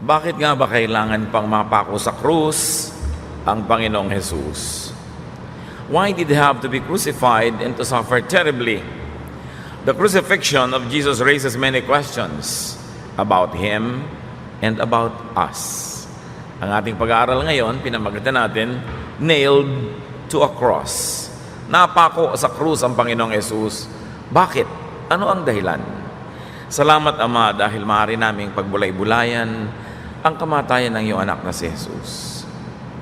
Bakit nga ba kailangan pang mapako sa krus ang Panginoong Jesus? Why did He have to be crucified and to suffer terribly? The crucifixion of Jesus raises many questions about Him and about us. Ang ating pag-aaral ngayon, pinamagatan natin, nailed to a cross. Napako sa krus ang Panginoong Jesus. Bakit? Ano ang dahilan? Salamat, Ama, dahil maaari naming pagbulay-bulayan ang kamatayan ng iyong anak na si Jesus.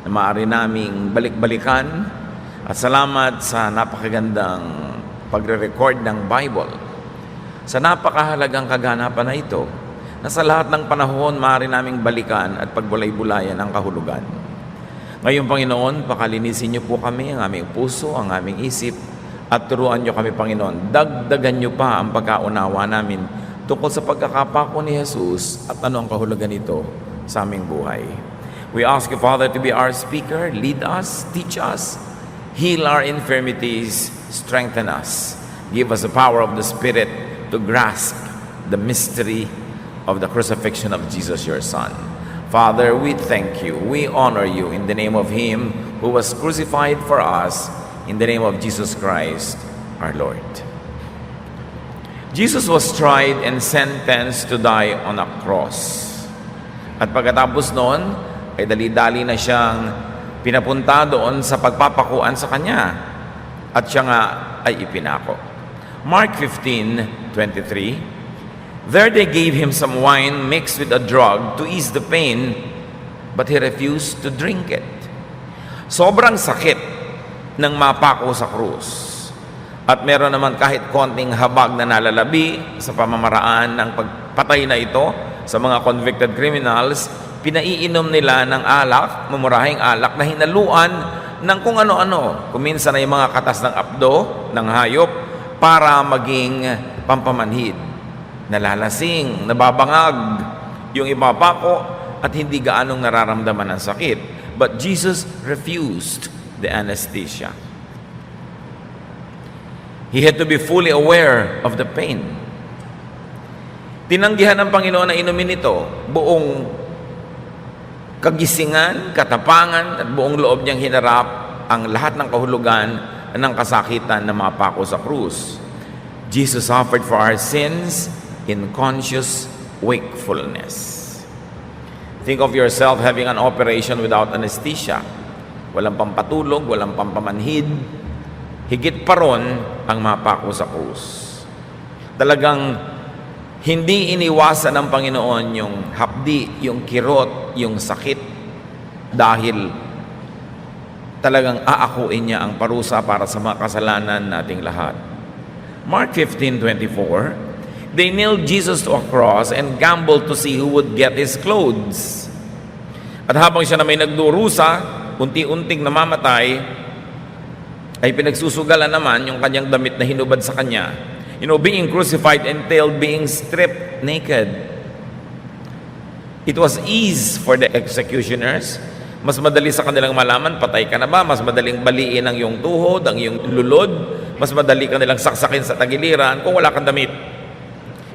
Na maaari naming balik-balikan at salamat sa napakagandang pagre-record ng Bible. Sa napakahalagang kaganapan na ito, na sa lahat ng panahon maaari naming balikan at pagbulay-bulayan ang kahulugan. Ngayon, Panginoon, pakalinisin niyo po kami, ang aming puso, ang aming isip, at turuan niyo kami, Panginoon. Dagdagan niyo pa ang pagkaunawa namin tungkol sa pagkakapako ni Jesus at ano ang kahulugan nito sa aming buhay. We ask you, Father, to be our speaker, lead us, teach us, heal our infirmities, strengthen us. Give us the power of the Spirit to grasp the mystery of the crucifixion of Jesus, your Son. Father, we thank you, we honor you in the name of Him who was crucified for us, in the name of Jesus Christ, our Lord. Jesus was tried and sentenced to die on a cross. At pagkatapos noon, ay dali-dali na siyang pinapunta doon sa pagpapakuan sa Kanya. At siya nga ay ipinako. Mark 15:23, there they gave Him some wine mixed with a drug to ease the pain, but He refused to drink it. Sobrang sakit ng mapako sa krus. At meron naman kahit konting habag na nalalabi sa pamamaraan ng pagpatay na ito sa mga convicted criminals, pinaiinom nila ng alak, mamurahing alak na hinaluan ng kung ano-ano. Kuminsan ay mga katas ng apdo, ng hayop, para maging pampamanhid. Nalalasing, nababangag yung ipapako at hindi gaanong nararamdaman ng sakit. But Jesus refused the anesthesia. He had to be fully aware of the pain. Tinanggihan ng Panginoon na inumin ito, buong kagisingan, katapangan, at buong loob niyang hinarap ang lahat ng kahulugan ng kasakitan na mapako sa krus. Jesus suffered for our sins in conscious wakefulness. Think of yourself having an operation without anesthesia. Walang pampatulog, walang pampamanhid. Higit pa ron ang mapako sa krus. Talagang hindi iniwasan ng Panginoon yung hapdi, yung kirot, yung sakit dahil talagang aakuin niya ang parusa para sa mga kasalanan nating lahat. Mark 15:24, they nailed Jesus to a cross and gambled to see who would get His clothes. At habang siya na may nagdurusa, unti-unting namamatay, ay pinagsusugalan naman yung kanyang damit na hinubad sa kanya. You know, being crucified entailed being stripped naked. It was ease for the executioners. Mas madali sa kanilang malaman, patay ka na ba? Mas madaling baliin ang iyong tuhod, ang iyong lulod. Mas madali ka nilang saksakin sa tagiliran kung wala kang damit.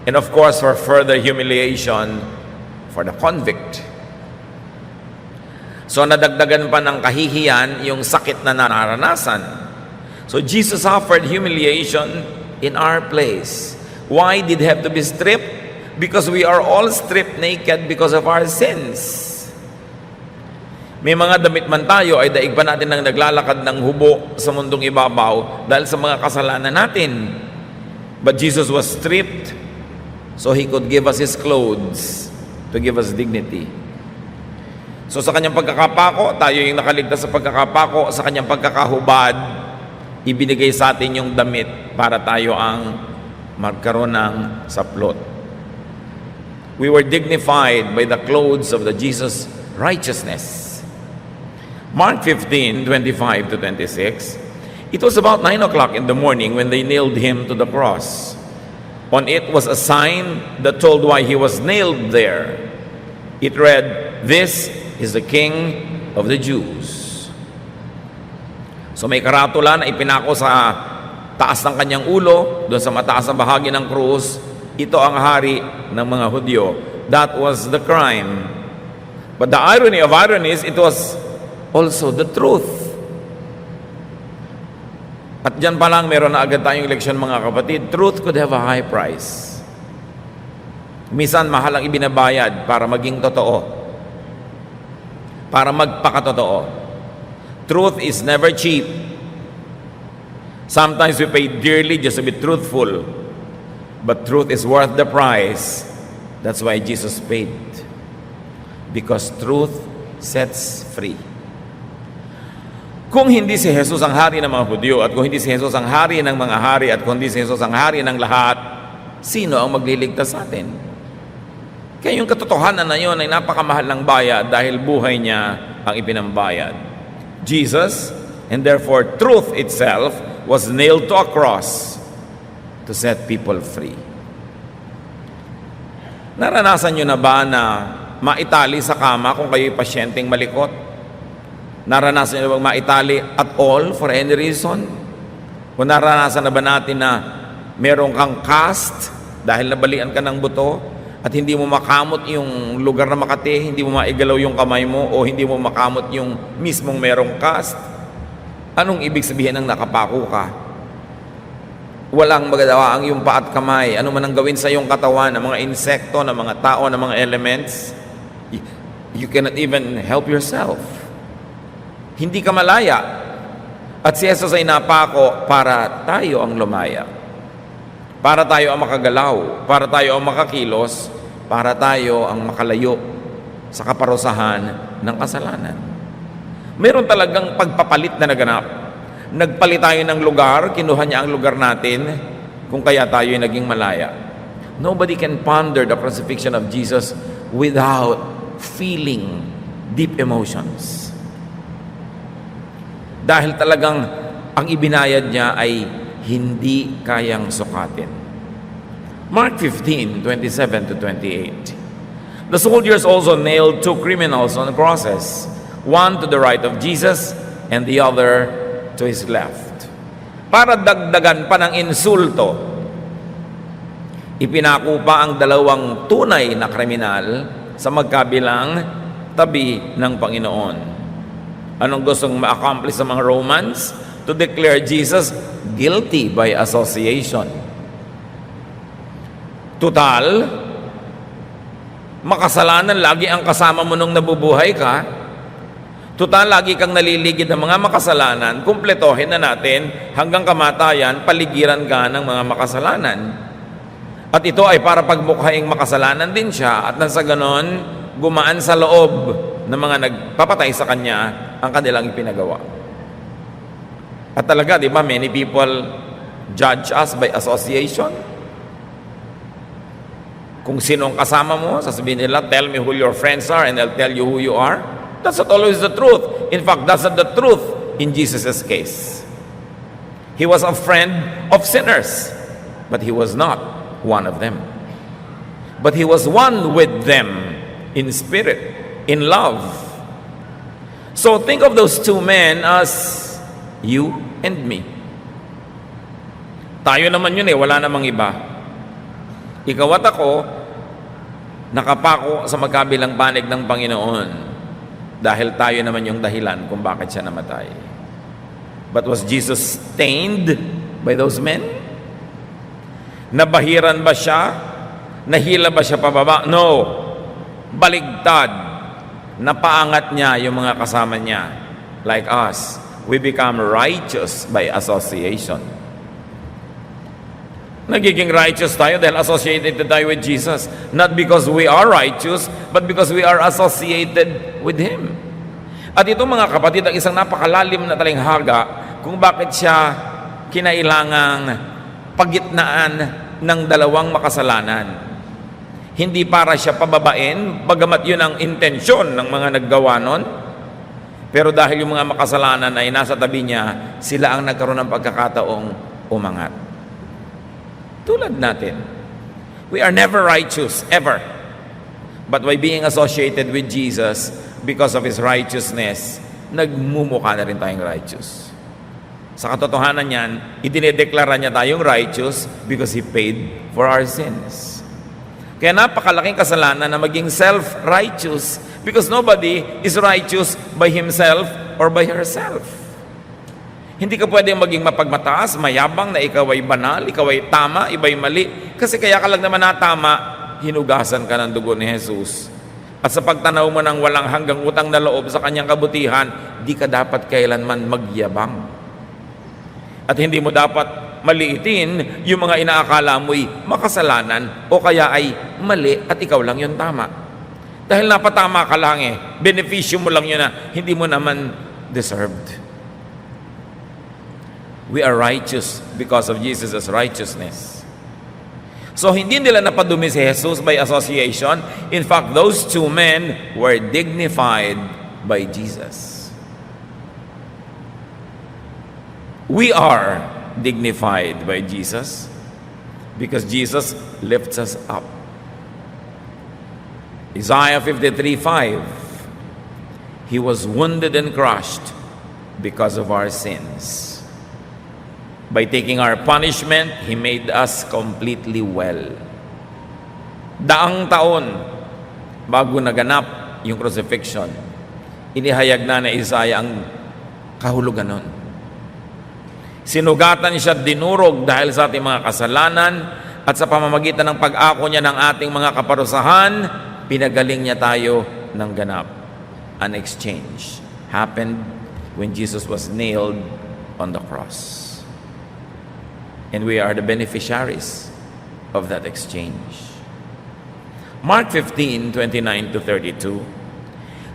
And of course, for further humiliation for the convict. So nadagdagan pa ng kahihiyan yung sakit na nararanasan. So Jesus suffered humiliation in our place. Why did He have to be stripped? Because we are all stripped naked because of our sins. May mga damit man tayo ay daig pa natin nang naglalakad ng hubo sa mundong ibabaw dahil sa mga kasalanan natin. But Jesus was stripped so He could give us His clothes to give us dignity. So sa kanyang pagkakapako, tayo yung nakaligtas sa pagkakapako, sa kanyang pagkakahubad, ibinigay sa atin yung damit para tayo ang magkaroon ng saplot. We were dignified by the clothes of the Jesus righteousness. Mark 15:25-26, it was about 9 o'clock in the morning when they nailed Him to the cross. On it was a sign that told why He was nailed there. It read, "This is the King of the Jews." So may karatula na ipinako sa taas ng kanyang ulo, doon sa mataas na bahagi ng krus, ito ang hari ng mga Hudyo. That was the crime But the irony of ironies, it was also the truth. At dyan pa lang, meron na agad tayong leksyon mga kapatid. Truth could have a high price. Minsan, mahal ang ibinabayad para maging totoo. Para magpakatotoo. Truth is never cheap. Sometimes we pay dearly just to be truthful. But truth is worth the price. That's why Jesus paid. Because truth sets free. Kung hindi si Jesus ang hari ng mga Hudyo, at kung hindi si Jesus ang hari ng mga hari, at kung hindi si Jesus ang hari ng lahat, sino ang magliligtas sa atin? Kaya yung katotohanan na yun ay napakamahal ng bayad dahil buhay niya ang ipinambayad. Jesus, and therefore truth itself, was nailed to a cross to set people free. Naranasan nyo na ba na maitali sa kama kung kayo'y pasyenteng malikot? Naranasan nyo na ba maitali at all for any reason? Kung naranasan na ba natin na meron kang cast dahil nabalian ka ng buto at hindi mo makamot yung lugar na makati, hindi mo maigalaw yung kamay mo o hindi mo makamot yung mismong merong cast? Anong ibig sabihin ng nakapako ka? Walang magagawa ang iyong paa at kamay. Ano man ang gawin sa iyong katawan, ng mga insekto, ng mga tao, ng mga elements, you cannot even help yourself. Hindi ka malaya. At si Jesus ay napako para tayo ang lumaya. Para tayo ang makagalaw. Para tayo ang makakilos. Para tayo ang makalayo sa kaparusahan ng kasalanan. Meron talagang pagpapalit na naganap. Nagpalit tayo ng lugar, kinuha niya ang lugar natin, kung kaya tayo ay naging malaya. Nobody can ponder the crucifixion of Jesus without feeling deep emotions. Dahil talagang ang ibinayad niya ay hindi kayang sukatin. Mark 15:27 to 28. The soldiers also nailed 2 criminals on crosses, one to the right of Jesus and the other to his left. Para dagdagan pa ng insulto, ipinako pa ang 2 tunay na kriminal sa magkabilang tabi ng Panginoon. Anong gustong ma-accomplish sa mga Romans? To declare Jesus guilty by association. Total, makasalanan lagi ang kasama mo nung nabubuhay ka. Total, lagi kang naliligid ng mga makasalanan. Kumpletohin na natin hanggang kamatayan, paligiran ka ng mga makasalanan. At ito ay para pagmukhaing makasalanan din siya at nang sa ganon, gumaan sa loob ng mga nagpapatay sa kanya ang kanilang ipinagawa. At talaga, di ba, many people judge us by association. Kung sino ang kasama mo, sasabihin nila, tell me who your friends are and I'll tell you who you are. That's not always the truth. In fact, that's not the truth in Jesus' case. He was a friend of sinners, but he was not one of them. But he was one with them in spirit, in love. So think of those 2 men as you and me. Tayo naman yun wala namang iba. Ikaw at ako, nakapako sa magkabilang panig ng Panginoon dahil tayo naman yung dahilan kung bakit siya namatay. But was Jesus stained by those men? Nabahiran ba siya? Nahila ba siya pababa? No. Baligtad. Napaangat niya yung mga kasama niya. Like us, we become righteous by association. Nagiging righteous tayo dahil associated tayo with Jesus. Not because we are righteous, but because we are associated with Him. At ito mga kapatid, ang isang napakalalim na talinghaga kung bakit siya kinailangang pagitnaan ng 2 makasalanan. Hindi para siya pababain, bagamat yun ang intensyon ng mga naggawa nun. Pero dahil yung mga makasalanan ay nasa tabi niya, sila ang nagkaroon ng pagkakataong umangat. Tulad natin. We are never righteous, ever. But by being associated with Jesus, because of His righteousness, nagmumukha na rin tayong righteous. Sa katotohanan niyan, idinedeklara niya tayong righteous because He paid for our sins. Kaya napakalaking kasalanan na maging self-righteous, Because nobody is righteous by himself or by herself. Hindi ka pwedeng maging mapagmataas, mayabang na ikaw ay banal, ikaw ay tama, iba ay mali. Kasi kaya ka lang naman natama, hinugasan ka ng dugo ni Jesus. At sa pagtanaw mo ng walang hanggang utang na loob sa kanyang kabutihan, di ka dapat kailanman magyabang. At hindi mo dapat maliitin yung mga inaakala mo'y makasalanan o kaya ay mali at ikaw lang yung tama. Dahil napatama ka lang benepisyo mo lang yun na hindi mo naman deserved. We are righteous because of Jesus' righteousness. So hindi nila napadumi si Jesus by association. In fact, those two men were dignified by Jesus. We are dignified by Jesus because Jesus lifts us up. Isaiah 53:5, He was wounded and crushed because of our sins. By taking our punishment, He made us completely well. Daang taon bago naganap yung crucifixion, inihayag na ni Isaiah ang kahulugan nun. Sinugatan siya, dinurog dahil sa ating mga kasalanan, at sa pamamagitan ng pag-ako niya ng ating mga kaparusahan, pinagaling niya tayo ng ganap. An exchange happened when Jesus was nailed on the cross. And we are the beneficiaries of that exchange. Mark 15:29-32.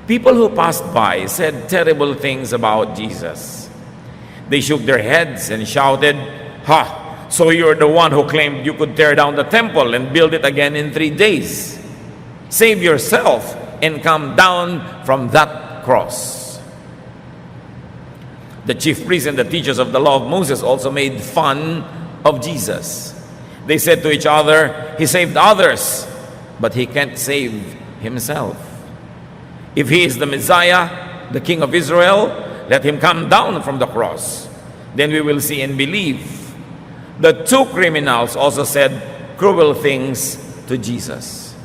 People who passed by said terrible things about Jesus. They shook their heads and shouted, "Ha! So you're the one who claimed you could tear down the temple and build it again in 3 days. Save yourself and come down from that cross." The chief priests and the teachers of the law of Moses also made fun of Jesus. They said to each other, "He saved others, but he can't save himself. If he is the Messiah, the King of Israel, let him come down from the cross. Then we will see and believe." The two criminals also said cruel things to Jesus.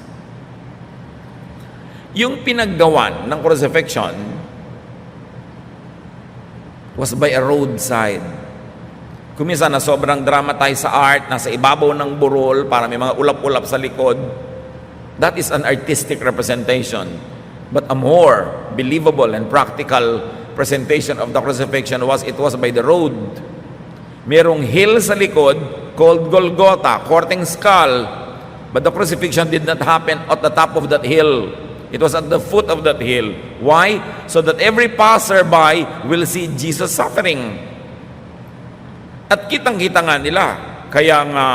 Yung pinaggawan ng crucifixion was by a roadside. Kuminsan na sobrang dramatize sa art, nasa ibabaw ng burol para may mga ulap-ulap sa likod. That is an artistic representation. But a more believable and practical presentation of the crucifixion was by the road. Merong hill sa likod called Golgotha, Korteng Skull. But the crucifixion did not happen at the top of that hill. It was at the foot of that hill. Why? So that every passerby will see Jesus suffering. At kitang-kita nga nila, kaya nga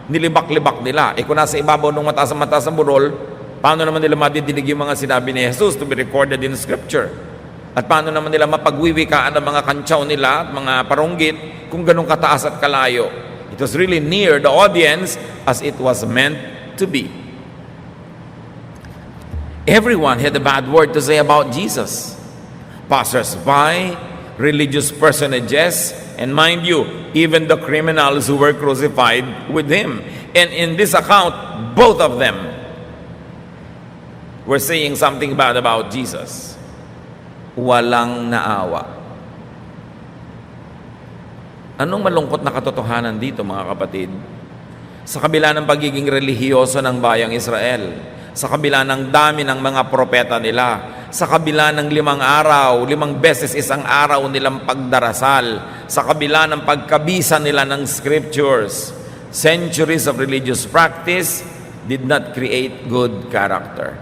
nilibak-libak nila. Kung nasa ibabaw ng mataas ng burol, paano naman nila madidinig yung mga sinabi ni Jesus to be recorded in Scripture? At paano naman nila mapagwiwikaan ang mga kantsaw nila at mga paronggit kung ganun kataas at kalayo? It was really near the audience as it was meant to be. Everyone had a bad word to say about Jesus. Passers-by, religious personages, and mind you, even the criminals who were crucified with him. And in this account, both of them were saying something bad about Jesus. Walang naawa. Anong malungkot na katotohanan dito, mga kapatid? Sa kabila ng pagiging relihiyoso ng bayang Israel, sa kabila ng dami ng mga propeta nila, sa kabila ng 5 araw, 5 beses isang araw nilang pagdarasal, sa kabila ng pagkabisa nila ng scriptures, centuries of religious practice did not create good character.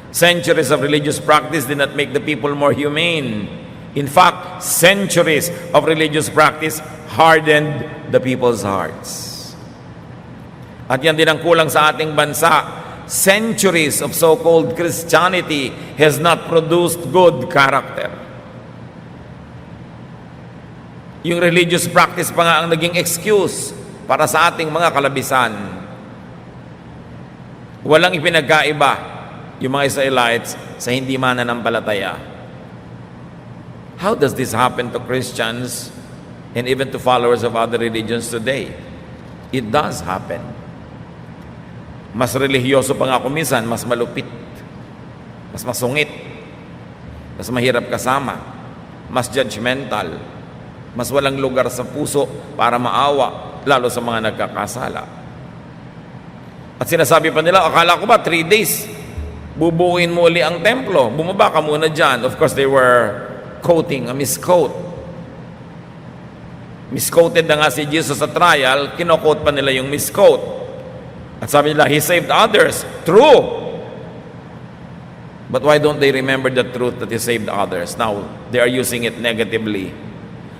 Centuries of religious practice did not make the people more humane. In fact, centuries of religious practice hardened the people's hearts. At yan din ang kulang sa ating bansa. Centuries of so-called Christianity has not produced good character. Yung religious practice pa nga ang naging excuse para sa ating mga kalabisan. Walang ipinagkaiba yung mga Israelites sa hindi mananampalataya. How does this happen to Christians and even to followers of other religions today? It does happen. Mas relihiyoso pa nga kung minsan, mas malupit. mas masungit, mas mahirap kasama, mas judgmental, mas walang lugar sa puso para maawa, lalo sa mga nagkakasala. At sinasabi pa nila, akala ko ba 3 days, bubuuin mo uli ang templo, bumaba ka muna dyan. Of course, they were quoting a misquote. Misquoted na nga si Jesus sa trial, kinoquote pa nila yung misquote. At sabi nila, He saved others. True. But why don't they remember the truth that He saved others? Now, they are using it negatively.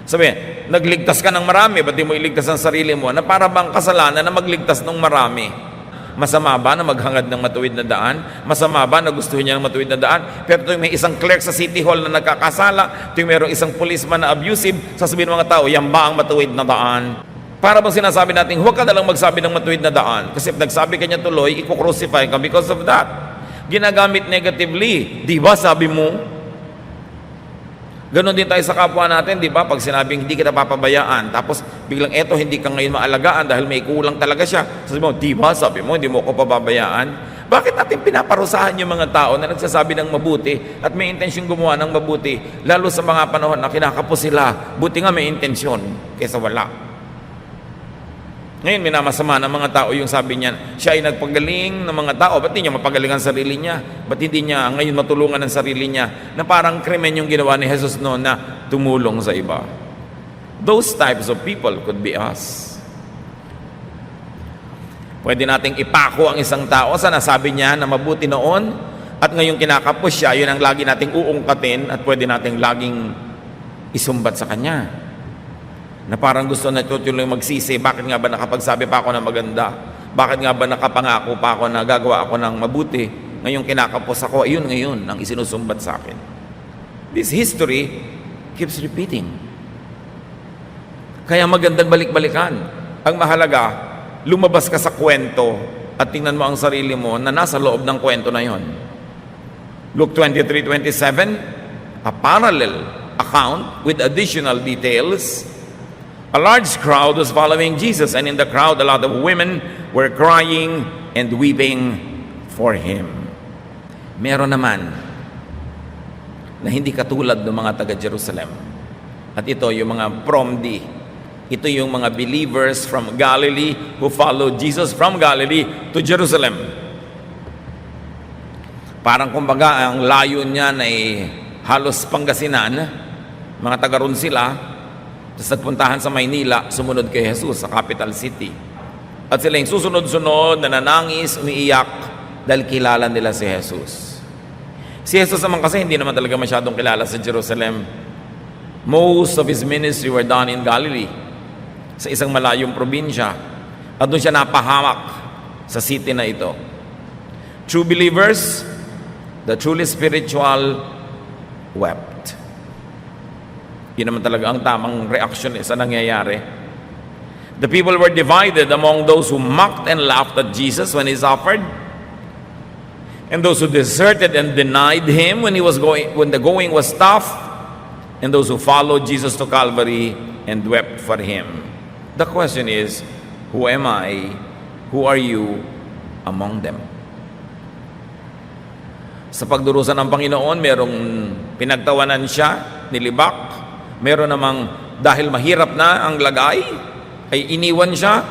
Sabi, nagligtas ka ng marami, ba't di mo iligtas ang sarili mo? Na para bang kasalanan na magligtas ng marami? Masama ba na maghangad ng matuwid na daan? Masama ba na gustuhin niya ng matuwid na daan? Pero tuwing may isang clerk sa City Hall na nagkakasala, tuwing mayroong isang policeman na abusive, sasabihin ng mga tao, yan ba ang matuwid na daan? Para bang sinasabi natin, huwag ka nalang magsabi ng matuwid na daan. Kasi if nagsabi ka niya tuloy, i-crucify ka because of that. Ginagamit negatively. Di ba sabi mo? Ganon din tayo sa kapwa natin, di ba? Pag sinabing hindi kita papabayaan, tapos biglang eto hindi ka ngayon maalagaan dahil may kulang talaga siya. Sabi mo, di ba? Sabi mo, hindi mo ako pababayaan. Bakit natin pinaparusahan yung mga tao na nagsasabi ng mabuti at may intensyong gumawa ng mabuti, lalo sa mga panahon na kinakapos sila, buti nga may intensyon kaysa wala. Ngayon, minamasama ng mga tao yung sabi niya, siya ay nagpagaling ng mga tao. Ba't hindi niya mapagaling ang sarili niya? Ba't hindi niya ngayon matulungan ang sarili niya? Na parang krimen yung ginawa ni Jesus noon na tumulong sa iba. Those types of people could be us. Pwede nating ipako ang isang tao sa nasabi niya na mabuti noon at ngayong kinakapos siya, yun ang lagi nating uungkatin at pwede nating laging isumbat sa kanya. Na parang gusto na tutuloy magsisi, bakit nga ba nakapagsabi pa ako ng maganda? Bakit nga ba nakapangako pa ako na gagawa ako ng mabuti? Ngayong kinakapos ako, ayun ngayon ang isinusumbat sa akin. This history keeps repeating. Kaya magandang balik-balikan. Ang mahalaga, lumabas ka sa kwento at tingnan mo ang sarili mo na nasa loob ng kwento na yon. Luke 23:27, a parallel account with additional details. A large crowd was following Jesus, and in the crowd a lot of women were crying and weeping for Him. Meron naman na hindi katulad ng mga taga-Jerusalem. At ito yung mga promdi. Ito yung mga believers from Galilee who followed Jesus from Galilee to Jerusalem. Parang kumbaga ang layo niya ay halos Pangasinan, mga taga ron sila. Tapos nagpuntahan sa Maynila, sumunod kay Jesus sa capital city. At sila yung susunod-sunod, nananangis, umiiyak, dahil kilala nila si Jesus. Si Jesus naman kasi hindi naman talaga masyadong kilala sa Jerusalem. Most of His ministry were done in Galilee, sa isang malayong probinsya. At doon siya napahamak sa city na ito. True believers, the truly spiritual, wept. Yun naman talaga ang tamang reaction sa nangyayari. The people were divided among those who mocked and laughed at Jesus when He suffered, and those who deserted and denied Him when the going was tough, and those who followed Jesus to Calvary and wept for Him. The question is, who am I? Who are you among them? Sa pagdurusa ng Panginoon, merong pinagtawanan siya, nilibak. Meron namang dahil mahirap na ang lagay, ay iniwan siya,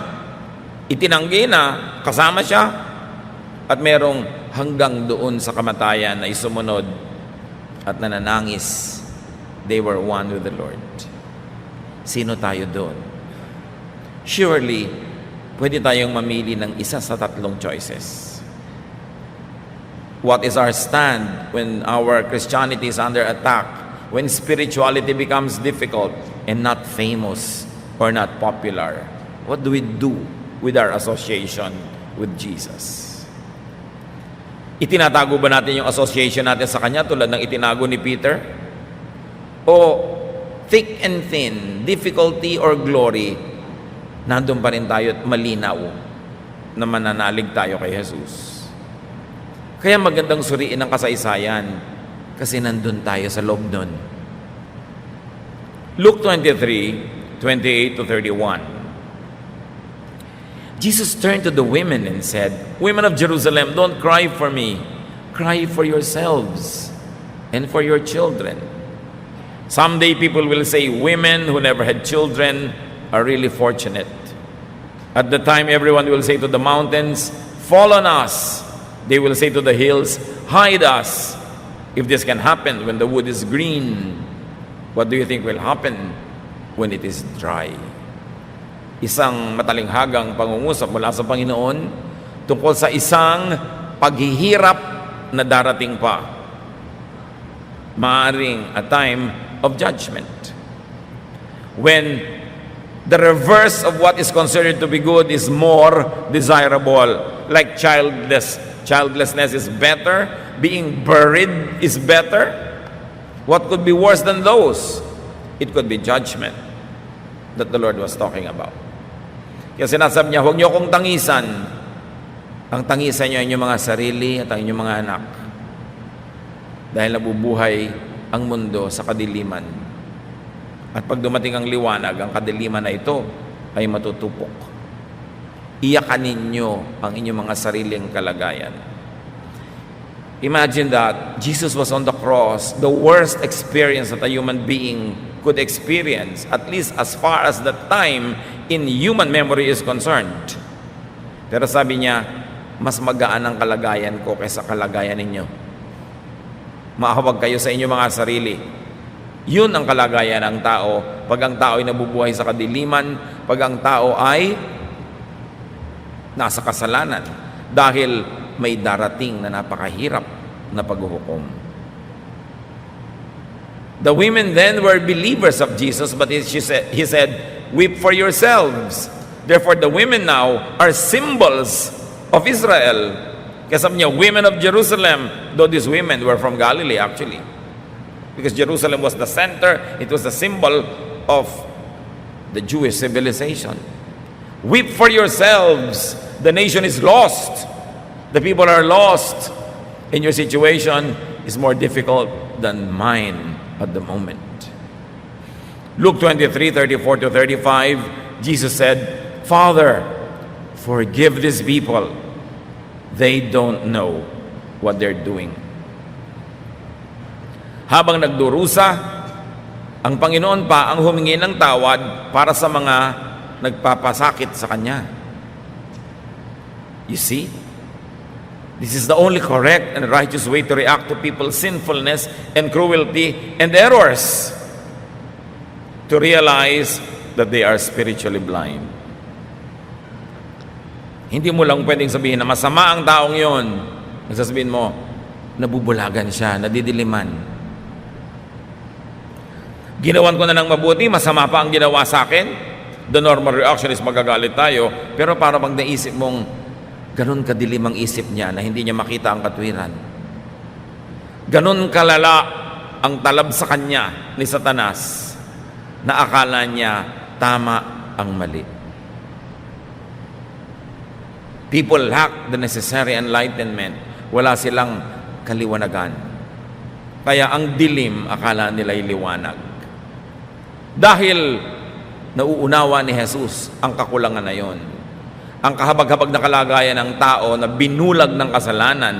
itinanggi na kasama siya, at merong hanggang doon sa kamatayan na isumunod at nananangis. They were one with the Lord. Sino tayo doon? Surely, pwede tayong mamili ng isa sa tatlong choices. What is our stand when our Christianity is under attack? When spirituality becomes difficult and not famous or not popular, what do we do with our association with Jesus? Itinatago ba natin yung association natin sa Kanya tulad ng itinago ni Peter? O thick and thin, difficulty or glory, nandun pa rin tayo at malinaw na mananalig tayo kay Jesus? Kaya magandang suriin ang kasaysayan kasi nandun tayo sa loob nun. Luke 23:28-31. Jesus turned to the women and said, "Women of Jerusalem, don't cry for me. cry for yourselves and for your children. Someday people will say women who never had children are really fortunate. At the time, everyone will say to the mountains, fall on us. They will say to the hills, hide us. If this can happen when the wood is green, what do you think will happen when it is dry? Isang matalinghagang pangungusap mula sa Panginoon tungkol sa isang paghihirap na darating pa. Maaring a time of judgment. When the reverse of what is considered to be good is more desirable. Like childlessness is better. Being buried is better. What could be worse than those? It could be judgment that the Lord was talking about. Kaya sinasabi niya, huwag niyo akong tangisan. Ang tangisan niyo ay inyong mga sarili at ang inyong mga anak. Dahil nabubuhay ang mundo sa kadiliman. At pag dumating ang liwanag, ang kadiliman na ito ay matutupok. Iyakan ninyo ang inyong mga sariling kalagayan. Imagine that Jesus was on the cross, the worst experience that a human being could experience, at least as far as the time in human memory is concerned. Pero sabi niya, mas magaan ang kalagayan ko kaysa kalagayan ninyo. Maahawag kayo sa inyong mga sarili. Yun ang kalagayan ng tao pag ang tao ay nabubuhay sa kadiliman, pag ang tao ay nasa kasalanan dahil may darating na napakahirap na paghuhukom. The women then were believers of Jesus, but he said, weep for yourselves. Therefore, the women now are symbols of Israel. Kaya sabi niya, women of Jerusalem, though these women were from Galilee actually. Because Jerusalem was the center, it was the symbol of the Jewish civilization. Weep for yourselves. The nation is lost. The people are lost. And your situation is more difficult than mine at the moment. Luke 23:34-35, Jesus said, Father, forgive these people. They don't know what they're doing. Habang nagdurusa, ang Panginoon pa ang humingi ng tawad para sa mga nagpapasakit sa Kanya. You see? This is the only correct and righteous way to react to people's sinfulness and cruelty and errors. To realize that they are spiritually blind. Hindi mo lang pwedeng sabihin na masama ang taong yon. Nagsasabihin mo, nabubulagan siya, nadidiliman. Ginawan ko na ng mabuti, masama pa ang ginawa sa akin. The normal reaction is magagalit tayo. Pero para bang naisip mong ganun kadilim ang isip niya na hindi niya makita ang katwiran. Ganun kalala ang talab sa kanya ni Satanas na akala niya tama ang mali. People lack the necessary enlightenment. Wala silang kaliwanagan. Kaya ang dilim, akala nila'y liwanag. Dahil nauunawa ni Jesus ang kakulangan na yon. Ang kahabag-habag na kalagayan ng tao na binulag ng kasalanan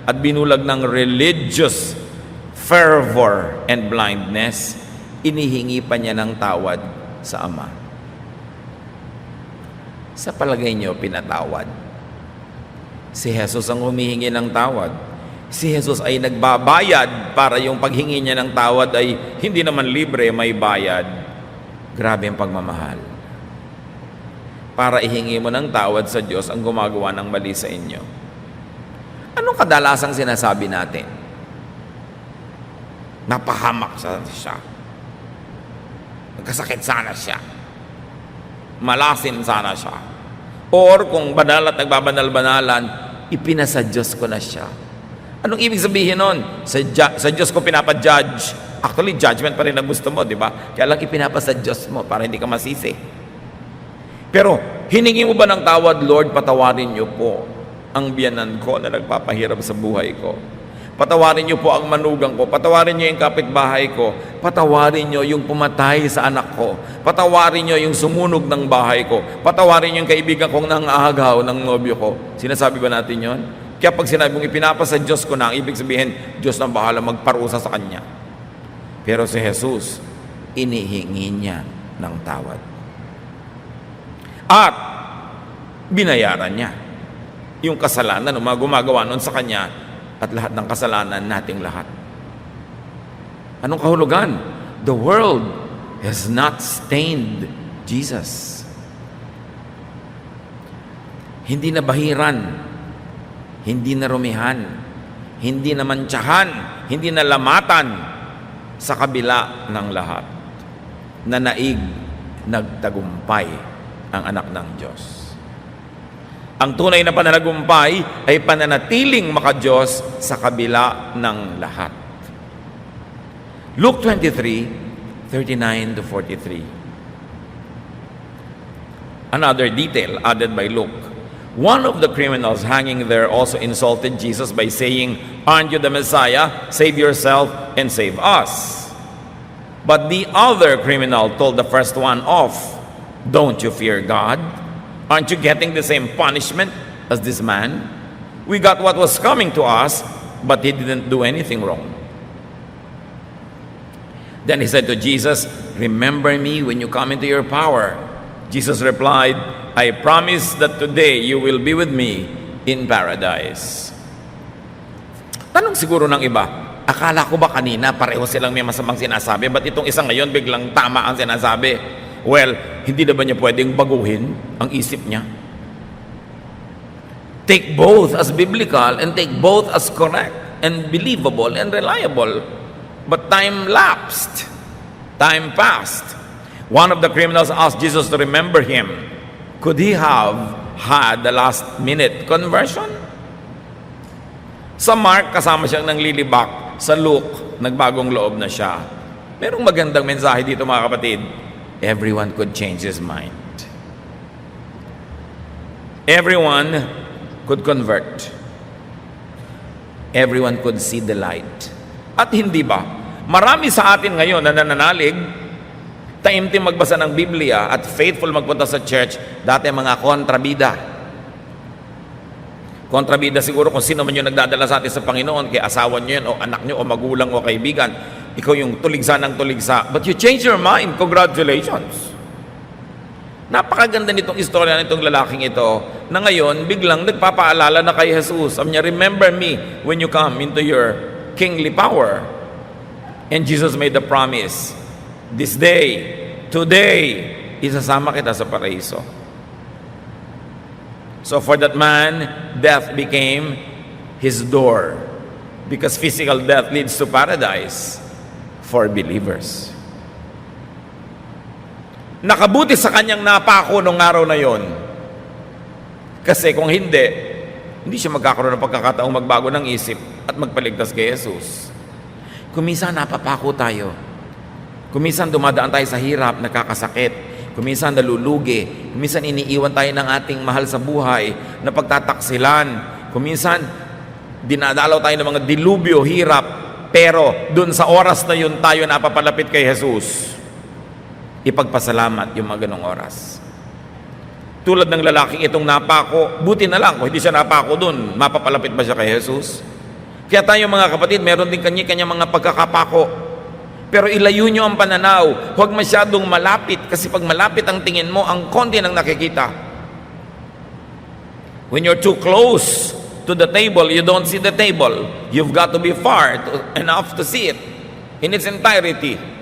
at binulag ng religious fervor and blindness, inihingi pa niya ng tawad sa Ama. Sa palagay niyo, pinatawad? Si Jesus ang humihingi ng tawad. Si Jesus ay nagbabayad para yung paghingi niya ng tawad ay hindi naman libre, may bayad. Grabe ang pagmamahal. Para ihingi mo ng tawad sa Diyos ang gumagawa ng mali sa inyo. Anong kadalasang sinasabi natin? Napahamak siya. Nagkasakit sana siya. Malasin sana siya. Or kung banal at nagbabanal-banalan, ipinasa Diyos ko na siya. Anong ibig sabihin nun? Sa Diyos ko pinapa-judge. Actually, judgment pa rin ang gusto mo, di ba? Kaya lang ipinapasa Diyos mo para hindi ka masisi. Pero, hiningi mo ba ng tawad, Lord, patawarin niyo po ang biyanan ko na nagpapahirap sa buhay ko. Patawarin niyo po ang manugang ko. Patawarin niyo yung kapitbahay ko. Patawarin niyo yung pumatay sa anak ko. Patawarin niyo yung sumunog ng bahay ko. Patawarin niyo yung kaibigan kong nangagaw ng nobyo ko. Sinasabi ba natin yon? Kaya pag sinabi mong ipinapasa Diyos ko na, ang ibig sabihin, Diyos na bahala magparusa sa kanya. Pero si Jesus, inihingi niya ng tawad. At binayaran niya yung kasalanan ng mga gumagawa noon sa kanya at lahat ng kasalanan nating lahat. Anong kahulugan? The world has not stained Jesus. Hindi na bahiran, hindi na rumihan, hindi na mantsahan, hindi na lamatan sa kabila ng lahat. Nanaig, nagtagumpay ang anak ng Diyos. Ang tunay na pananagumpay ay pananatiling maka-Diyos sa kabila ng lahat. Luke 23:39-43. Another detail added by Luke. One of the criminals hanging there also insulted Jesus by saying, "Aren't you the Messiah? Save yourself and save us." But the other criminal told the first one off, "Don't you fear God? Aren't you getting the same punishment as this man? We got what was coming to us, but he didn't do anything wrong." Then he said to Jesus, "Remember me when you come into your power." Jesus replied, "I promise that today you will be with me in paradise." Tanong siguro ng iba, akala ko ba kanina pareho silang may masamang sinasabi? Ba't itong isang ngayon biglang tama ang sinasabi? Well, hindi na ba niya pwedeng baguhin ang isip niya? Take both as biblical and take both as correct and believable and reliable. But time lapsed. Time passed. One of the criminals asked Jesus to remember him. Could he have had the last-minute conversion? Sa Mark, kasama siyang nanglilibak. Sa Luke, nagbagong loob na siya. Merong magandang mensahe dito, mga kapatid. Everyone could change his mind. Everyone could convert. Everyone could see the light. At hindi ba? Marami sa atin ngayon na nananalig, taimtim magbasa ng Biblia at faithful magpunta sa church, dati mga kontrabida. Kontrabida siguro kung sino man yung nagdadala sa atin sa Panginoon, kay asawa nyo yan, o anak nyo, o magulang, o kaibigan. Ikaw yung tuligsa ng tuligsa. But you change your mind. Congratulations. Napakaganda nitong istorya nitong lalaking ito na ngayon, biglang nagpapaalala na kay Jesus. Sabi niya, "Remember me when you come into your kingly power." And Jesus made the promise, "This day, today, isasama kita sa paraiso." So for that man, death became his door. Because physical death leads to paradise for believers. Nakabuti sa kanyang napako nung araw na yon. Kasi kung hindi siya magkakaroon ng pagkakataong magbago ng isip at magpaligtas kay Jesus. Kuminsan napapako tayo. Kuminsan dumadaan tayo sa hirap, nakakasakit. Kuminsan nalulugi. Kuminsan iniiwan tayo ng ating mahal sa buhay na pagtataksilan. Kuminsan dinadalaw tayo ng mga dilubyo, hirap. Pero dun sa oras na yun tayo napapalapit kay Jesus. Ipagpasalamat yung mga ganong oras. Tulad ng lalaking itong napako, buti na lang kung hindi siya napako dun, mapapalapit ba siya kay Jesus? Kaya tayo mga kapatid, meron din kanya-kanya mga pagkakapako. Pero ilayo nyo ang pananaw, huwag masyadong malapit, kasi pag malapit ang tingin mo, ang konti nang nakikita. When you're too close to the table, you don't see the table. You've got to be far enough to see it in its entirety.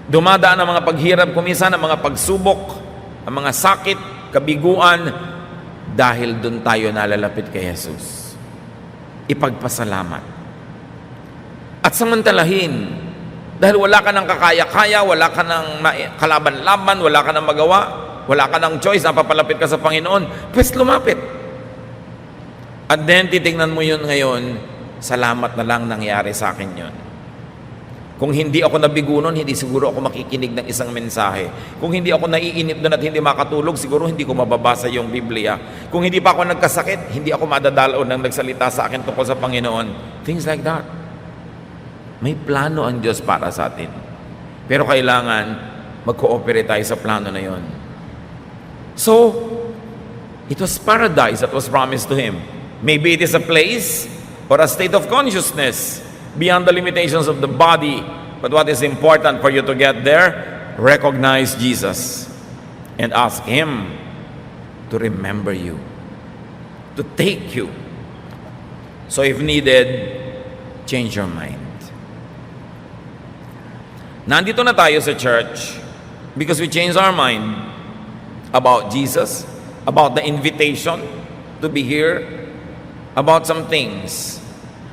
Dumadaan ang mga paghirap, kuminsan ang mga pagsubok, ang mga sakit, kabiguan, dahil dun tayo nalalapit kay Jesus. Ipagpasalamat. At samantalahin, dahil wala ka ng kakaya-kaya, wala ka ng kalaban-laban, wala ka ng magawa, wala ka ng choice, napapalapit ka sa Panginoon, pues lumapit. At then, titignan mo yun ngayon, salamat na lang nangyari sa akin yun. Kung hindi ako nabigo nun, hindi siguro ako makikinig ng isang mensahe. Kung hindi ako naiinip doon at hindi makatulog, siguro hindi ko mababasa yung Biblia. Kung hindi pa ako nagkasakit, hindi ako madadalaw nang nagsalita sa akin tungkol sa Panginoon. Things like that. May plano ang Diyos para sa atin. Pero kailangan mag-cooperate tayo sa plano na yon. So, it was paradise that was promised to him. Maybe it is a place or a state of consciousness beyond the limitations of the body. But what is important for you to get there? Recognize Jesus and ask Him to remember you, to take you. So if needed, change your mind. Nandito na tayo sa church because we changed our mind about Jesus, about the invitation to be here, about some things.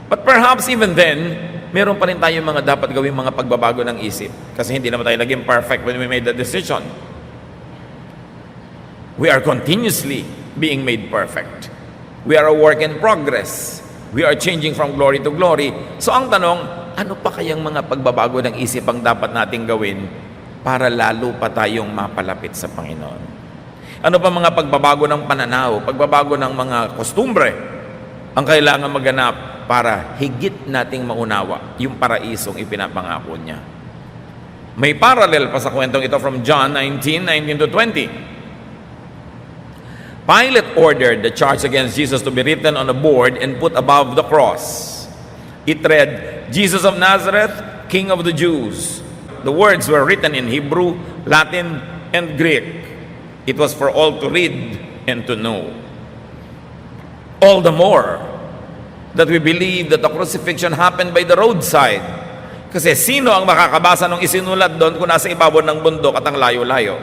But perhaps even then, meron pa rin tayong mga dapat gawing mga pagbabago ng isip. Kasi hindi naman tayo naging perfect when we made the decision. We are continuously being made perfect. We are a work in progress. We are changing from glory to glory. So ang tanong, ano pa kayang mga pagbabago ng isip ang dapat nating gawin para lalo pa tayong mapalapit sa Panginoon? Ano pa mga pagbabago ng pananaw, pagbabago ng mga kostumbre ang kailangan maganap para higit nating maunawa yung paraisong ipinapangako niya? May parallel pa sa kwentong ito from John 19:19-20. Pilate ordered the charge against Jesus to be written on a board and put above the cross. It read, Jesus of Nazareth, King of the Jews. The words were written in Hebrew, Latin, and Greek. It was for all to read and to know. All the more that we believe that the crucifixion happened by the roadside. Kasi sino ang makakabasa ng isinulat doon kung nasa ibabaw ng bundok at ang layo-layo?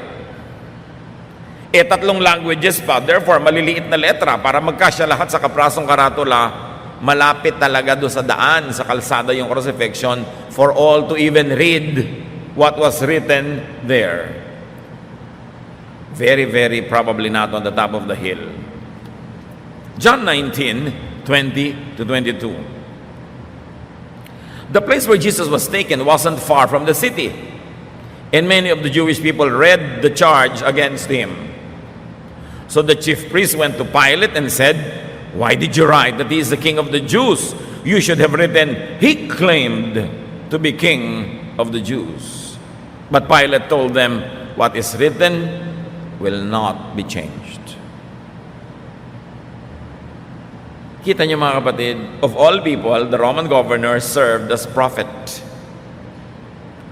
3 languages pa, therefore maliliit na letra para magkasya lahat sa kaprasong karatula. Malapit talaga doon sa daan, sa kalsada yung crucifixion for all to even read what was written there. Very, very probably not on the top of the hill. John 19:20-22. The place where Jesus was taken wasn't far from the city, and many of the Jewish people read the charge against him. So the chief priest went to Pilate and said, "Why did you write that he is the king of the Jews? You should have written, he claimed to be king of the Jews." But Pilate told them, "What is written will not be changed." Kita niyo mga kapatid, of all people, the Roman governor served as prophet.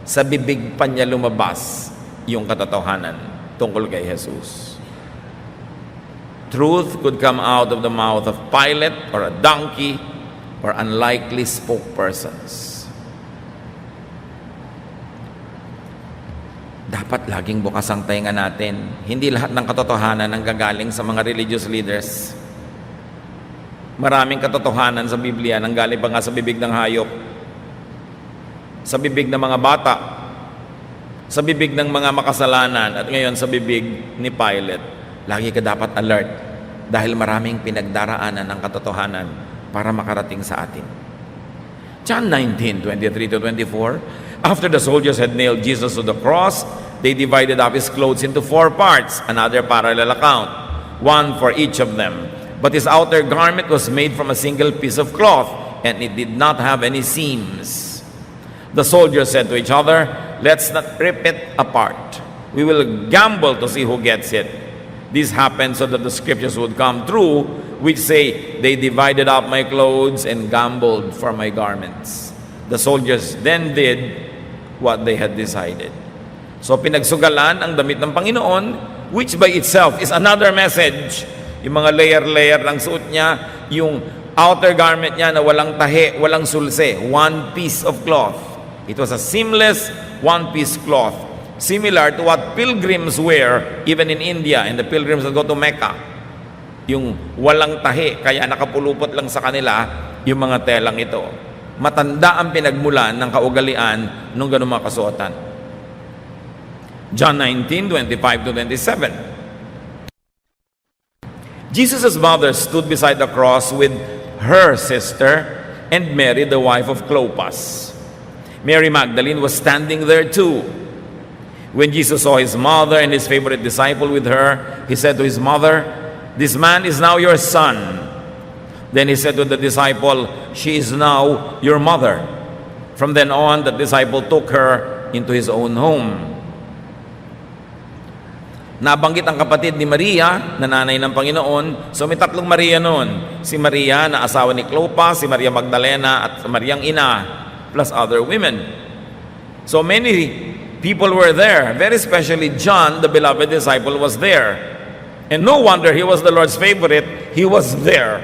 Sa bibig pa niya lumabas yung katotohanan tungkol kay Jesus. Truth could come out of the mouth of Pilate or a donkey or unlikely spokespersons. Dapat laging bukas ang tainga natin. Hindi lahat ng katotohanan ang gagaling sa mga religious leaders. Maraming katotohanan sa Biblia nang galing pa nga sa bibig ng hayop, sa bibig ng mga bata, sa bibig ng mga makasalanan, at ngayon sa bibig ni Pilate. Lagi ka dapat alert dahil maraming pinagdaraanan ng katotohanan para makarating sa atin. John 19:23-24. After the soldiers had nailed Jesus to the cross, they divided up his clothes into 4 parts, another parallel account, one for each of them. But his outer garment was made from a single piece of cloth, and it did not have any seams. The soldiers said to each other, "Let's not rip it apart. We will gamble to see who gets it." This happened so that the scriptures would come true, which say, "They divided up my clothes and gambled for my garments." The soldiers then did what they had decided. So pinagsugalan ang damit ng Panginoon, which by itself is another message. Yung mga layer-layer ng suot niya, yung outer garment niya na walang tahi, walang sulse, one piece of cloth. It was a seamless one-piece cloth, similar to what pilgrims wear even in India, and the pilgrims that go to Mecca. Yung walang tahi, kaya nakapulupot lang sa kanila yung mga telang ito. Matanda ang pinagmulan ng kaugalian nung ganun mga kasuotan. John 19:25-27. Jesus' mother stood beside the cross with her sister and Mary, the wife of Clopas. Mary Magdalene was standing there too. When Jesus saw his mother and his favorite disciple with her, he said to his mother, "This man is now your son." Then he said to the disciple, "She is now your mother." From then on, the disciple took her into his own home. Nabanggit ang kapatid ni Maria, na nanay ng Panginoon. So may tatlong Maria noon. Si Maria na asawa ni Clopas, si Maria Magdalena at Mariang ina, plus other women. So many people were there. Very especially John, the beloved disciple, was there. And no wonder he was the Lord's favorite. He was there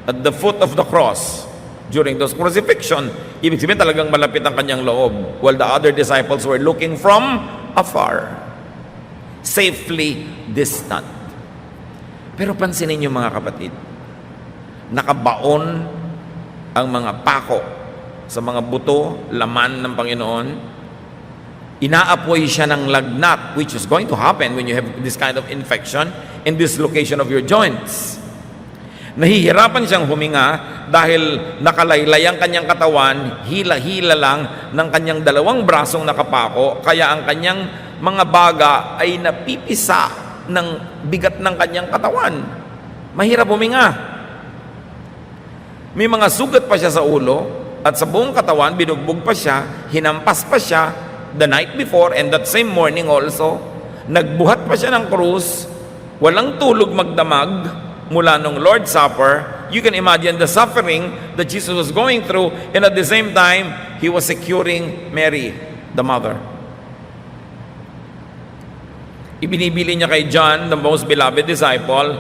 at the foot of the cross during those crucifixion. Ibig sabihin talagang malapit ang kanyang loob, while the other disciples were looking from afar, safely distant. Pero pansinin niyo mga kapatid, nakabaon ang mga pako sa mga buto, laman ng Panginoon. Inaapoy siya ng lagnat, which is going to happen when you have this kind of infection and dislocation of your joints. Nahihirapan siyang huminga dahil nakalaylay ang kanyang katawan, hila-hila lang ng kanyang dalawang brasong nakapako, kaya ang kanyang mga baga ay napipisa ng bigat ng kanyang katawan. Mahirap huminga. May mga sugat pa siya sa ulo at sa buong katawan, binugbog pa siya, hinampas pa siya the night before and that same morning also. Nagbuhat pa siya ng krus, walang tulog magdamag mula nung Lord's Supper. You can imagine the suffering that Jesus was going through, and at the same time, He was securing Mary, the mother. Ibinibili niya kay John, the most beloved disciple,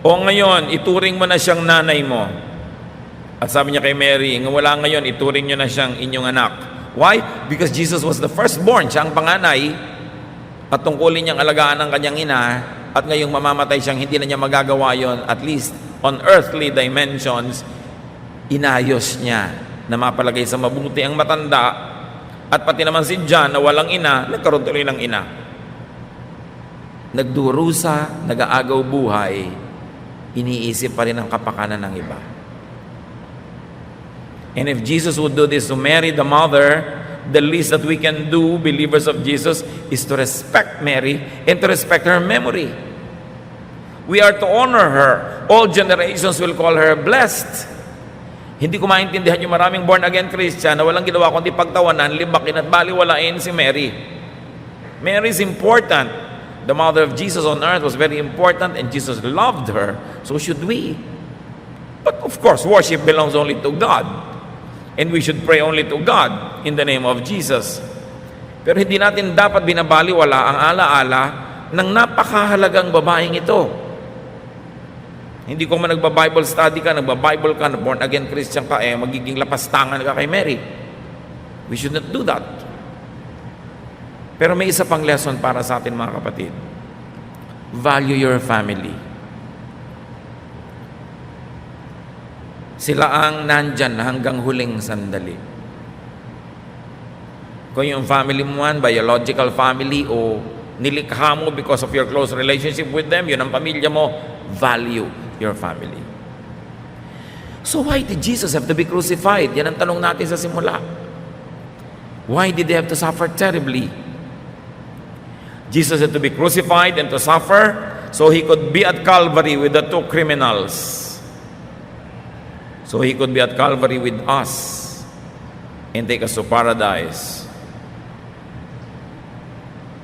o ngayon, ituring mo na siyang nanay mo. At sabi niya kay Mary, wala ngayon, ituring niyo na siyang inyong anak. Why? Because Jesus was the firstborn, siya ang panganay, at tungkulin niyang alagaan ang kanyang ina, at ngayong mamamatay siyang hindi na niya magagawa yon, at least on earthly dimensions, inayos niya na mapalagay sa mabuti ang matanda, at pati naman si John na walang ina, nagkaroon tuloy ng ina. Nagdurusa, nag-aagaw buhay, iniisip pa rin ang kapakanan ng iba. And if Jesus would do this to Mary, the mother, the least that we can do, believers of Jesus, is to respect Mary and to respect her memory. We are to honor her. All generations will call her blessed. Hindi ko maintindihan yung maraming born-again Christian na walang ginawa kundi pagtawanan, libakin at baliwalain si Mary. Mary is important. The mother of Jesus on earth was very important and Jesus loved her. So should we. But of course, worship belongs only to God. And we should pray only to God in the name of Jesus. Pero hindi natin dapat binabaliwala ang alaala ng napakahalagang babaeng ito. Hindi ko man nagba-Bible study ka, nagba-Bible ka, born-again Christian ka, magiging lapastangan ka kay Mary. We should not do that. Pero may isa pang lesson para sa atin mga kapatid. Value your family. Sila ang nandyan hanggang huling sandali. Kung yung family mo man, biological family, o nilikha mo because of your close relationship with them, yun ang pamilya mo, value your family. So why did Jesus have to be crucified? Yan ang tanong natin sa simula. Why did they have to suffer terribly? Jesus had to be crucified and to suffer so He could be at Calvary with the two criminals. So He could be at Calvary with us and take us to paradise.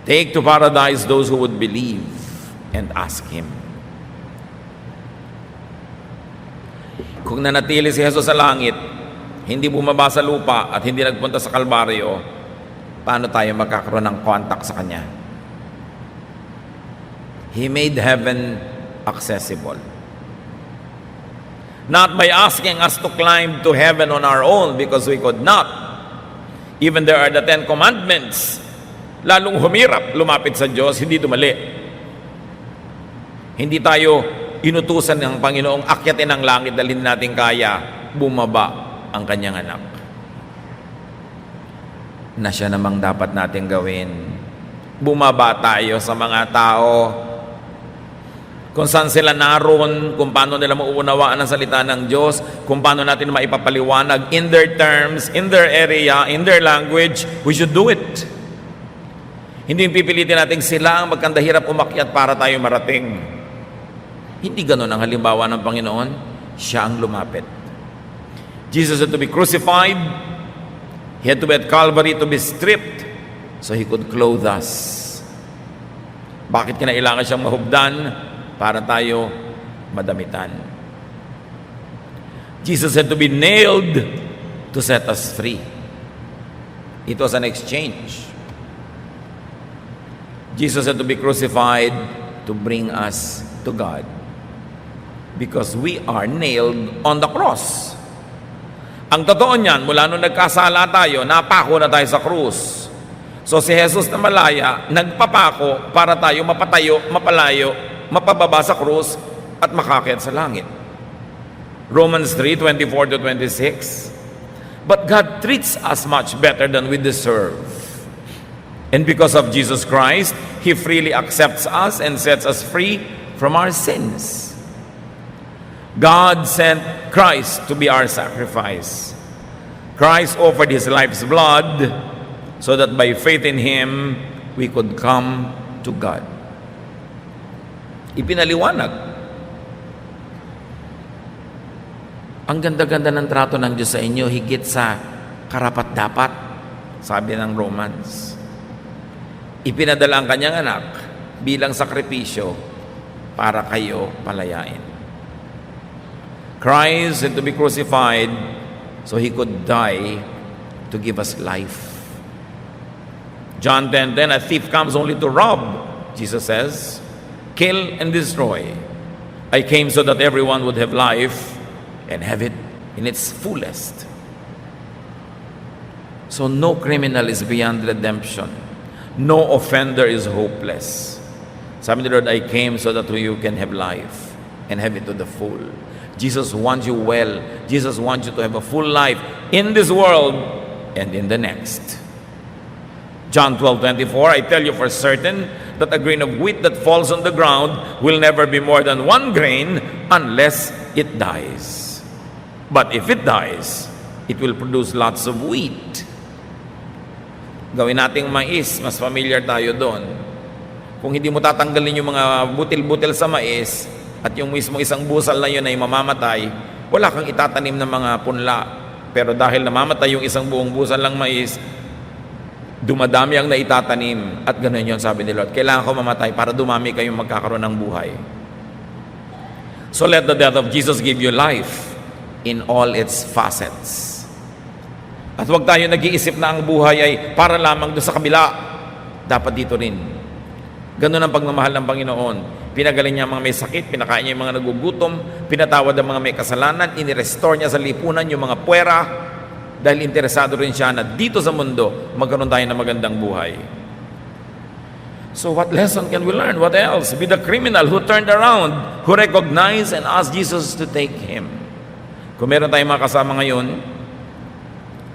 Take to paradise those who would believe and ask Him. Kung nanatili si Jesus sa langit, hindi bumaba sa lupa at hindi nagpunta sa Kalbaryo, paano tayo magkakaroon ng contact sa Kanya? He made heaven accessible. Not by asking us to climb to heaven on our own because we could not. Even there are the 10 commandments. Lalong humirap, lumapit sa Diyos, hindi dumali. Hindi tayo inutusan ng Panginoong akyatin ang langit dahil hindi natin kaya, bumaba ang kanyang anak. Na siya namang dapat natin gawin. Bumaba tayo sa mga tao kung saan sila naroon, kung paano nila mauunawaan ang salita ng Diyos, kung paano natin maipapaliwanag in their terms, in their area, in their language, we should do it. Hindi yung pipilitin natin sila ang magkandahirap umakyat para tayo marating. Hindi ganun ang halimbawa ng Panginoon. Siya ang lumapit. Jesus had to be crucified. He had to be at Calvary to be stripped so He could clothe us. Bakit kinailangan siyang mahubdan? Para tayo madamitan. Jesus had to be nailed to set us free. It was an exchange. Jesus had to be crucified to bring us to God, because we are nailed on the cross. Ang totoo niyan, mula nung nagkasala tayo, napako na tayo sa krus. So si Jesus na malaya, nagpapako para tayo mapatayo, mapalayo, mapababa sa krus, at makakyat sa langit. Romans 3:24-26. But God treats us much better than we deserve. And because of Jesus Christ, He freely accepts us and sets us free from our sins. God sent Christ to be our sacrifice. Christ offered His life's blood so that by faith in Him, we could come to God. Ipinaliwanag. Ang ganda-ganda ng trato ng Diyos sa inyo, higit sa karapat-dapat, sabi ng Romans. Ipinadala ang kanyang anak bilang sakripisyo para kayo palayain. Christ had to be crucified so He could die to give us life. John 10:10, a thief comes only to rob, Jesus says, kill and destroy. I came so that everyone would have life and have it in its fullest. So no criminal is beyond redemption. No offender is hopeless. Sabi ni Lord, I came so that you can have life and have it to the full. Jesus wants you well. Jesus wants you to have a full life in this world and in the next. John 12:24, I tell you for certain that a grain of wheat that falls on the ground will never be more than 1 grain unless it dies. But if it dies, it will produce lots of wheat. Gawin nating mais, mas familiar tayo doon. Kung hindi mo tatanggalin yung mga butil-butil sa mais, at yung mismo isang busal na yun ay mamamatay, wala kang itatanim ng mga punla. Pero dahil namamatay yung isang buong busal ng mais, dumadami ang naitatanim. At ganun yun, sabi ni Lord, kailangan ko mamatay para dumami kayong magkakaroon ng buhay. So let the death of Jesus give you life in all its facets. At huwag tayo nag-iisip na ang buhay ay para lamang doon sa kabila. Dapat dito rin. Ganun ang pagmamahal ng Panginoon. Pinagaling niya ang mga may sakit, pinakain niya yung mga nagugutom, pinatawad ang mga may kasalanan, inirestore niya sa lipunan yung mga puwera, dahil interesado rin siya na dito sa mundo magkaroon tayo ng magandang buhay. So what lesson can we learn? What else? Be the criminal who turned around, who recognized and asked Jesus to take him. Kung meron tayong mga kasama ngayon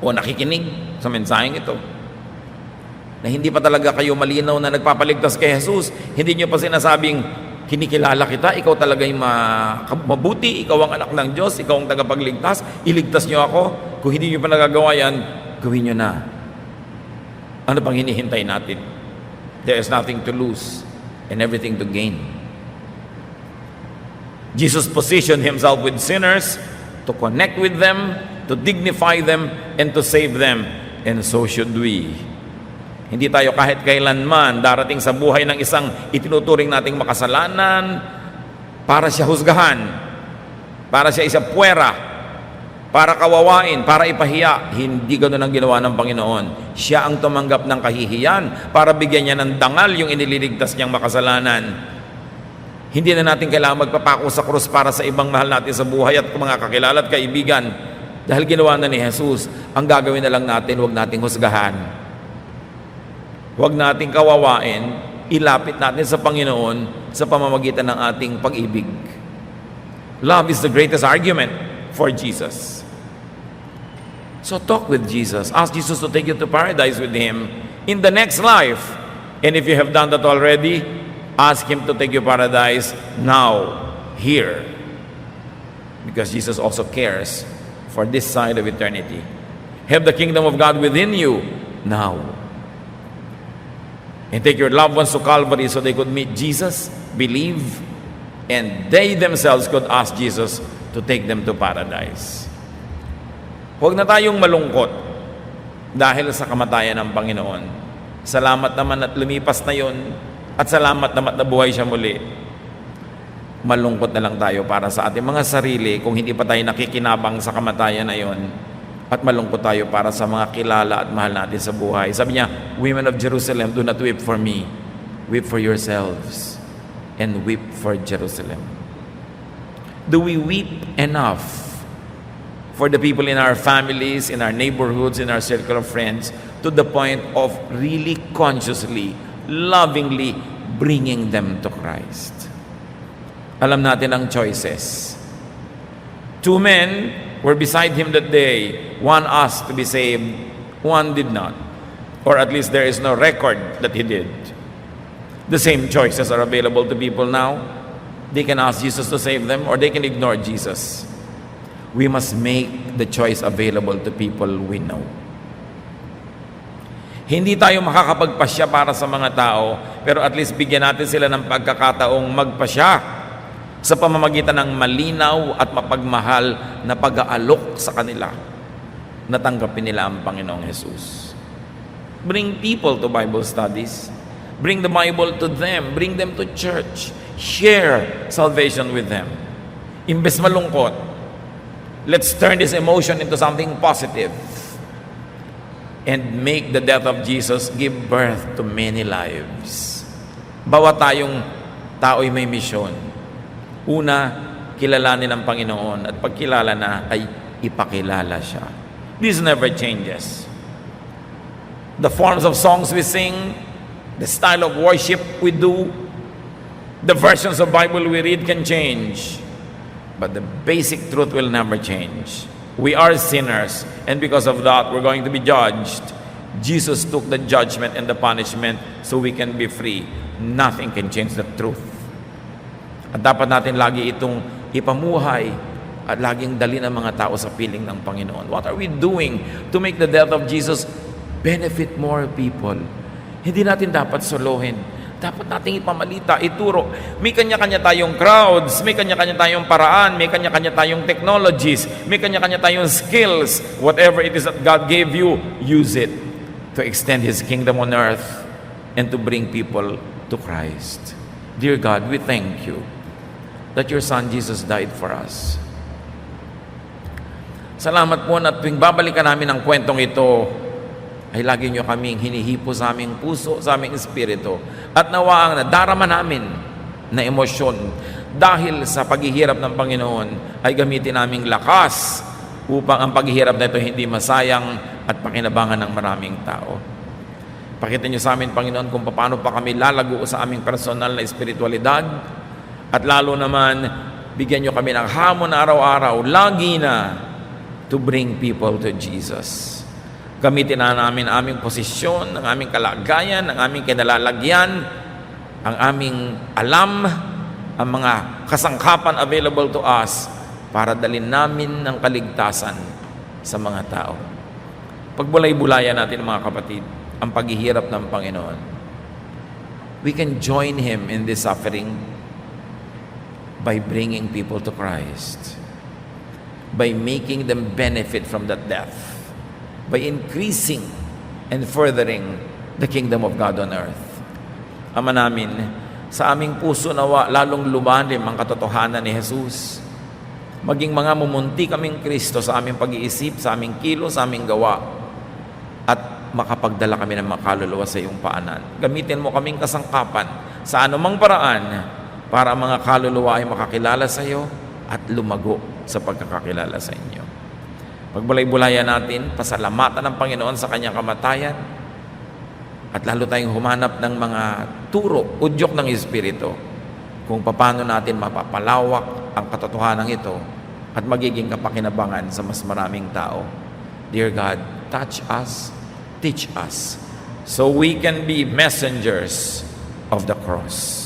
o nakikinig sa mensaheng ito na hindi pa talaga kayo malinaw na nagpapaligtas kay Jesus, hindi nyo pa sinasabing kinikilala kita, ikaw talaga yung mabuti, ikaw ang anak ng Diyos, ikaw ang tagapagligtas, iligtas nyo ako. Kung hindi nyo pa nagagawa yan, gawin nyo na. Ano pang hinihintay natin? There is nothing to lose and everything to gain. Jesus positioned Himself with sinners to connect with them, to dignify them, and to save them. And so should we. Hindi tayo kahit kailanman darating sa buhay ng isang itinuturing nating makasalanan para siya husgahan, para siya isa puwera, para kawawain, para ipahiya. Hindi ganoon ang ginawa ng Panginoon. Siya ang tumanggap ng kahihiyan para bigyan niya ng dangal yung iniligtas niyang makasalanan. Hindi na natin kailangan magpapako sa krus para sa ibang mahal natin sa buhay at mga kakilala at kaibigan. Dahil ginawa na ni Jesus, ang gagawin na lang natin, huwag nating husgahan. Huwag nating kawawain, ilapit natin sa Panginoon sa pamamagitan ng ating pag-ibig. Love is the greatest argument for Jesus. So talk with Jesus. Ask Jesus to take you to paradise with Him in the next life. And if you have done that already, ask Him to take you to paradise now, here. Because Jesus also cares for this side of eternity. Have the kingdom of God within you now. And take your loved ones to Calvary so they could meet Jesus, believe, and they themselves could ask Jesus to take them to paradise. Huwag na tayong malungkot dahil sa kamatayan ng Panginoon. Salamat naman at lumipas na yon. at salamat naman na buhay siya muli, malungkot na lang tayo para sa ating mga sarili kung hindi pa tayo nakikinabang sa kamatayan na yon, at malungkot tayo para sa mga kilala at mahal natin sa buhay. Sabi niya, "Women of Jerusalem, do not weep for me. Weep for yourselves and weep for Jerusalem." Do we weep enough for the people in our families, in our neighborhoods, in our circle of friends, to the point of really consciously, lovingly bringing them to Christ? Alam natin ang choices. 2 men were beside him that day. One asked to be saved, one did not. Or at least there is no record that he did. The same choices are available to people now. They can ask Jesus to save them, or they can ignore Jesus. We must make the choice available to people we know. Hindi tayo makakapagpasya para sa mga tao, pero at least bigyan natin sila ng pagkakataong magpasya sa pamamagitan ng malinaw at mapagmahal na pag-aalok sa kanila na tanggapin nila ang Panginoong Jesus. Bring people to Bible studies. Bring the Bible to them. Bring them to church. Share salvation with them. Imbes malungkot, let's turn this emotion into something positive and make the death of Jesus give birth to many lives. Bawat tayong tao'y may misyon. Una, kilalanin ang Panginoon, at pagkilala na ay ipakilala siya. This never changes. The forms of songs we sing, the style of worship we do, the versions of Bible we read can change, but the basic truth will never change. We are sinners, and because of that, we're going to be judged. Jesus took the judgment and the punishment so we can be free. Nothing can change the truth. At dapat natin lagi itong ipamuhay at laging dali ng mga tao sa piling ng Panginoon. What are we doing to make the death of Jesus benefit more people? Hindi natin dapat solohin. Dapat nating ipamalita, ituro. May kanya-kanya tayong crowds, may kanya-kanya tayong paraan, may kanya-kanya tayong technologies, may kanya-kanya tayong skills. Whatever it is that God gave you, use it to extend His kingdom on earth and to bring people to Christ. Dear God, we thank you that your Son Jesus died for us. Salamat po na tuwing babalikan namin ang kwentong ito, ay lagi nyo kaming hinihipo sa aming puso, sa aming espiritu, at nawa ang nadarama namin na emosyon dahil sa paghihirap ng Panginoon ay gamitin naming lakas upang ang paghihirap na ito hindi masayang at pakinabangan ng maraming tao. Pakita nyo sa amin, Panginoon, kung paano pa kami lalago sa aming personal na espiritualidad, at lalo naman, bigyan nyo kami ng hamon araw-araw, lagi na, to bring people to Jesus. Gamitin na namin aming posisyon, ang aming kalagayan, ang aming kinalalagyan, ang aming alam, ang mga kasangkapan available to us para dalhin namin ng kaligtasan sa mga tao. Pagbulay-bulayan natin, mga kapatid, ang paghihirap ng Panginoon. We can join Him in this suffering by bringing people to Christ, by making them benefit from that death, by increasing and furthering the kingdom of God on earth. Ama namin, sa aming puso nawa lalong lumalim ang katotohanan ni Jesus. Maging mga mumunti kaming Kristo sa aming pag-iisip, sa aming kilo, sa aming gawa, at makapagdala kami ng mga kaluluwa sa iyong paanan. Gamitin mo kaming kasangkapan sa anumang paraan para ang mga kaluluwa ay makakilala sa iyo at lumago sa pagkakakilala sa inyo. Pagbulay-bulayan natin, pasalamatan ng Panginoon sa kanyang kamatayan, at lalo tayong humanap ng mga turo, udyok ng Espiritu, kung paano natin mapapalawak ang katotohanan ito at magiging kapakinabangan sa mas maraming tao. Dear God, touch us, teach us, so we can be messengers of the cross.